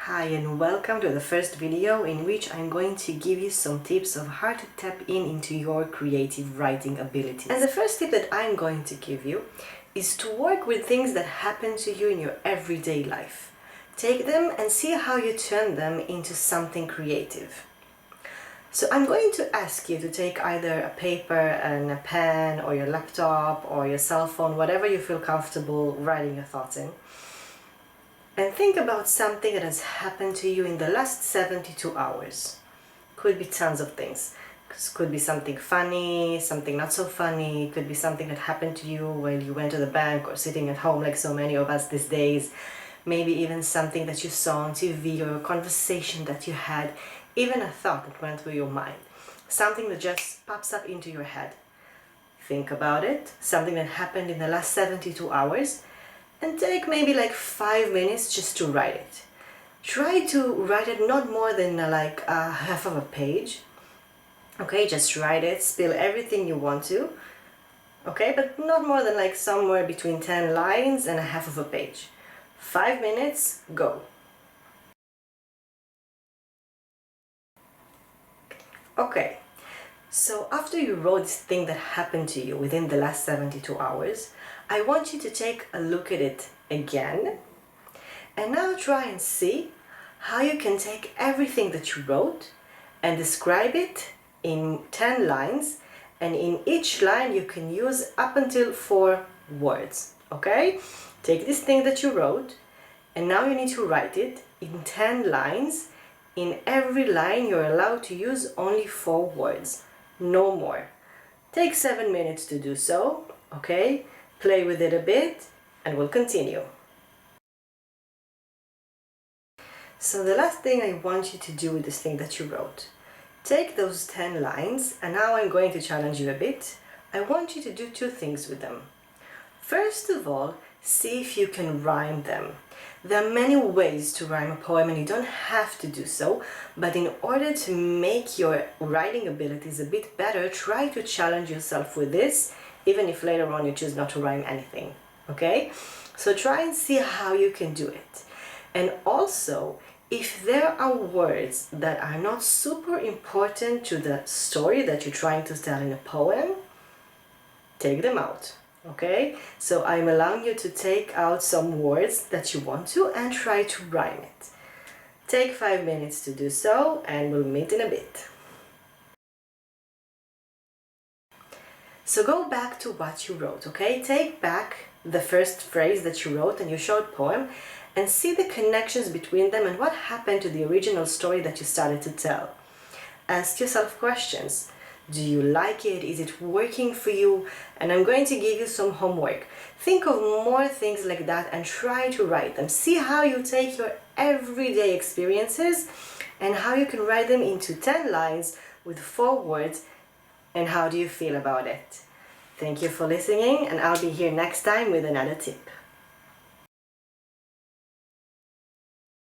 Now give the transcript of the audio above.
Hi and welcome to the first video in which I'm going to give you some tips of how to tap into your creative writing abilities. And the first tip that I'm going to give you is to work with things that happen to you in your everyday life. Take them and see how you turn them into something creative. So I'm going to ask you to take either a paper and a pen or your laptop or your cell phone, whatever you feel comfortable writing your thoughts in. And think about something that has happened to you in the last 72 hours. Could be tons of things. Could be something funny, something not so funny. Could be something that happened to you while you went to the bank or sitting at home like so many of us these days. Maybe even something that you saw on TV or a conversation that you had, even a thought that went through your mind. Something that just pops up into your head. Think about it, something that happened in the last 72 hours. And take maybe like 5 minutes just to write it. Try to write it not more than like half of a page. Okay, just write it, spill everything you want to. Okay, but not more than like somewhere between 10 lines and a half of a page. 5 minutes, go. Okay, so after you wrote this thing that happened to you within the last 72 hours, I want you to take a look at it again. And now try and see how you can take everything that you wrote and describe it in 10 lines. And in each line you can use up until 4 words. Okay? Take this thing that you wrote and now you need to write it in 10 lines. In every line you're allowed to use only 4 words. No more. Take 7 minutes to do so. Okay? Play with it a bit and we'll continue. So the last thing I want you to do with this thing that you wrote, take those 10 lines and now I'm going to challenge you a bit. I want you to do 2 things with them. First of all, see if you can rhyme them. There are many ways to rhyme a poem and you don't have to do so, but in order to make your writing abilities a bit better, try to challenge yourself with this, even if later on you choose not to rhyme anything. Okay? So try and see how you can do it. And also, if there are words that are not super important to the story that you're trying to tell in a poem, take them out. Okay? So I'm allowing you to take out some words that you want to and try to rhyme it. Take 5 minutes to do so and we'll meet in a bit. So go back to what you wrote, okay? Take back the first phrase that you wrote in your short poem and see the connections between them and what happened to the original story that you started to tell. Ask yourself questions. Do you like it? Is it working for you? And I'm going to give you some homework. Think of more things like that and try to write them. See how you take your everyday experiences and how you can write them into 10 lines with 4 words. And how do you feel about it? Thank you for listening, and I'll be here next time with another tip.